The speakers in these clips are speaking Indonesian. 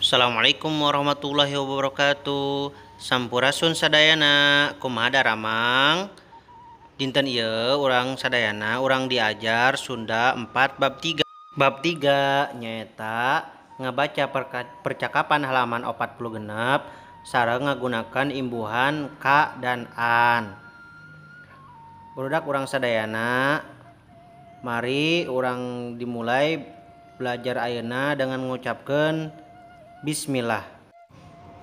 Assalamualaikum warahmatullahi wabarakatuh. Sampurasun sadayana, kumaha daramang. Dinten ieu urang sadayana urang diajar Sunda 4 bab 3. Bab 3 nyaeta ngabaca percakapan halaman 46 sareng ngagunakan imbuhan ka dan an. Budak urang sadayana, mari urang dimulai belajar ayeuna dengan mengucapkan Bismillah.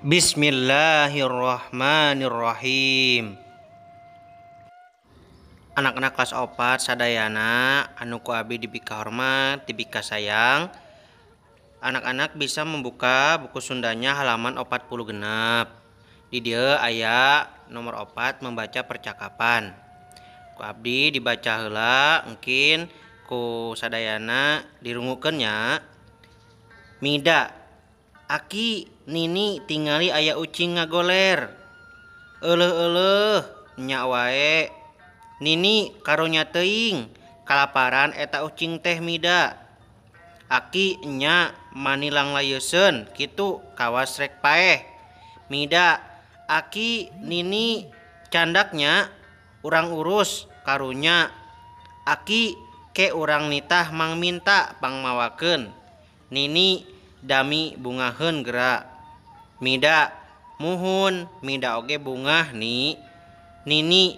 Bismillahirrahmanirrahim. Anak-anak kelas 4 sadayana anu ku abdi dibika hormat, dibika sayang. Anak-anak bisa membuka buku Sundanya halaman 40 genep. Di dieu aya nomor 4 membaca percakapan. Ku abdi dibaca heula mungkin ku sadayana dirungukeun nya. Mida Aki nini tingali aya ucing ngagoler. Euleuh nya wae. Nini karunya teuing kalaparan eta ucing teh mida. Aki nya manilang layeuseun kitu kawas rek paeh. Mida Aki nini candaknya urang urus karunya. Aki ke urang nitah mang minta pangmawakeun. Nini dami bungaheun geura. Mida muhun mida oge bungah ni. Nini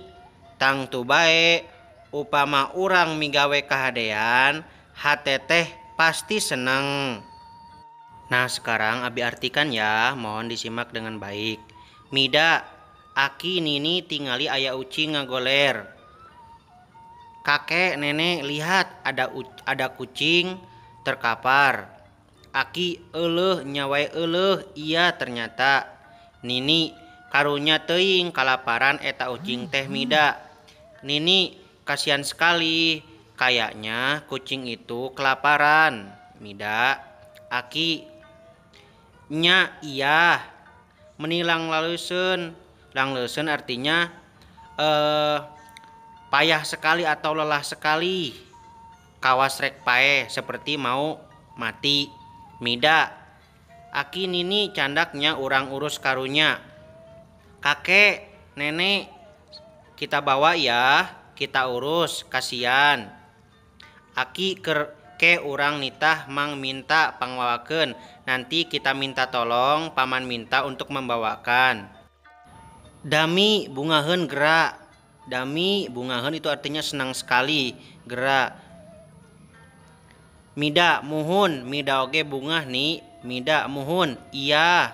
tangtu bae upama urang migawe kahadean hate teh pasti seneng. Nah sekarang abi artikan ya, mohon disimak dengan baik. Mida Aki nini tingali aya ucing ngagoler. Kakek nenek lihat ada kucing terkapar. Aki euleuh nya wae euleuh iya ternyata. Nini karunya teuing kalaparan eta ucing teh mida. Nini kasihan sekali, kayaknya kucing itu kelaparan. Mida Aki nya iya menilang laleuseun. Langleuseun artinya payah sekali atau lelah sekali. Kawas rek paeh seperti mau mati. Mida Aki nini candaknya urang urus karunya. Kakek nenek kita bawa ya, kita urus, kasihan. Aki ke urang nitah mang minta pangwawakeun. Nanti kita minta tolong paman minta untuk membawakan. Dami bungaheun geura. Dami bungaheun itu artinya senang sekali, geura. Mida muhun, mida oge bungah nih. Mida muhun, iya.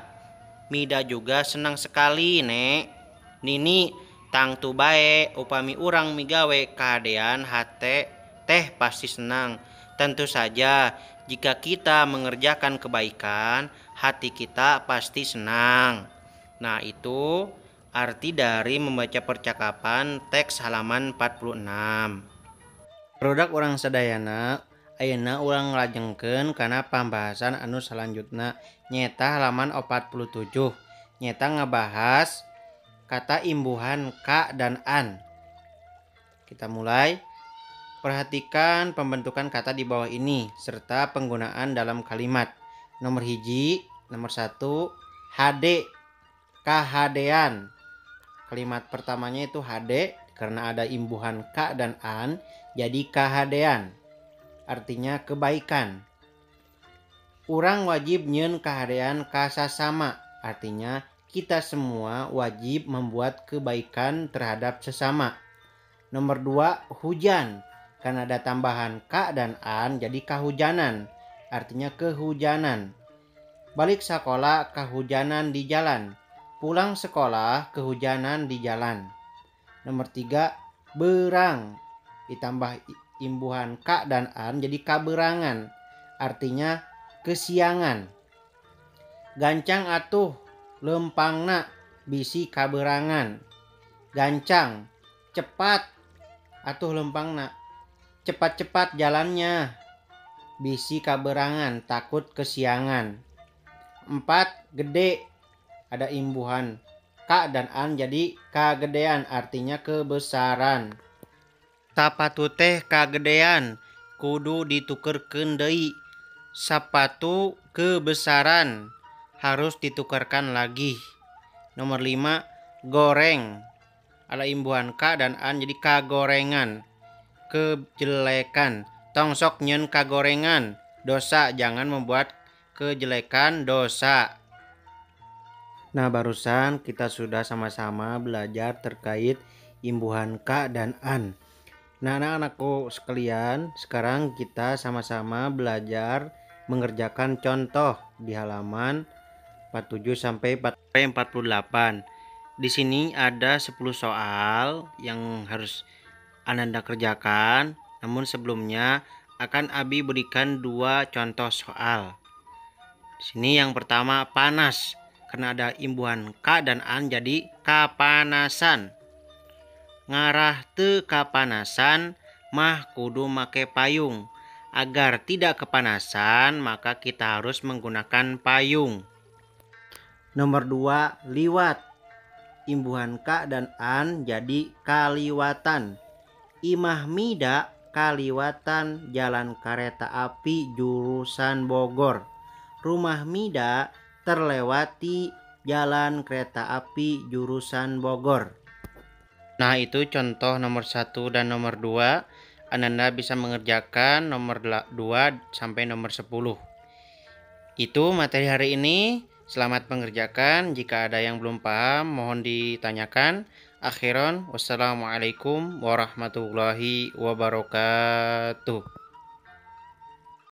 Mida juga senang sekali, Nek. Nini tangtu bae upami urang migawe kahadean hate teh pasti senang. Tentu saja jika kita mengerjakan kebaikan, hati kita pasti senang. Nah, itu arti dari membaca percakapan teks halaman 46. Budak urang sadayana, ayeuna urang nglajengkeun kana pambahasan anu salanjutna nyaeta halaman 47. Nyaeta ngabahas kata imbuhan ka dan an. Kita mulai. Perhatikan pembentukan kata di bawah ini serta penggunaan dalam kalimat. Nomor 1 hade, kahadean. Kalimat pertamanya itu hade karena ada imbuhan ka dan an jadi kahadean. Artinya kebaikan. Urang wajib nyieun kahadean ka sasama. Artinya kita semua wajib membuat kebaikan terhadap sesama. Nomor 2 hujan. Karena ada tambahan ka dan an jadi kahujanan. Artinya kehujanan. Balik sekolah kehujanan di jalan. Pulang sekolah kehujanan di jalan. Nomor 3 berang. Ditambah imbuhan ka dan an jadi kaberangan. Artinya kesiangan. Gancang atuh lempangna bisi kaberangan. Gancang cepat atuh lempangna. Cepat-cepat jalannya bisi kaberangan takut kesiangan. 4 gede ada imbuhan ka dan an jadi kagedean artinya kebesaran. Sapatu teh kagedean kudu ditukerkeun deui. Sapatu kebesaran harus ditukarkan lagi. Nomor 5, goreng. Ada imbuhan ka dan an jadi kagorengan. Kejelekan. Tongsok nyen kagorengan. Dosa, jangan membuat kejelekan dosa. Nah, barusan kita sudah sama-sama belajar terkait imbuhan ka dan an. Nah, anak-anakku sekalian, sekarang kita sama-sama belajar mengerjakan contoh di halaman 47 sampai 48. Di sini ada 10 soal yang harus Ananda kerjakan. Namun sebelumnya akan Abi berikan 2 contoh soal. Di sini yang pertama panas. Karena ada imbuhan ka dan an jadi kapanasan. Ngarah teu kapanasan mah kudu make payung. Agar tidak kepanasan maka kita harus menggunakan payung. Nomor 2, liwat. Imbuhan ka dan an jadi kaliwatan. Imah mida kaliwatan jalan kereta api jurusan Bogor. Rumah mida terlewati jalan kereta api jurusan Bogor. Nah, itu contoh nomor 1 dan nomor 2. Ananda bisa mengerjakan nomor 2 sampai nomor 10. Itu materi hari ini. Selamat mengerjakan. Jika ada yang belum paham, mohon ditanyakan. Akhiron, wassalamualaikum warahmatullahi wabarakatuh.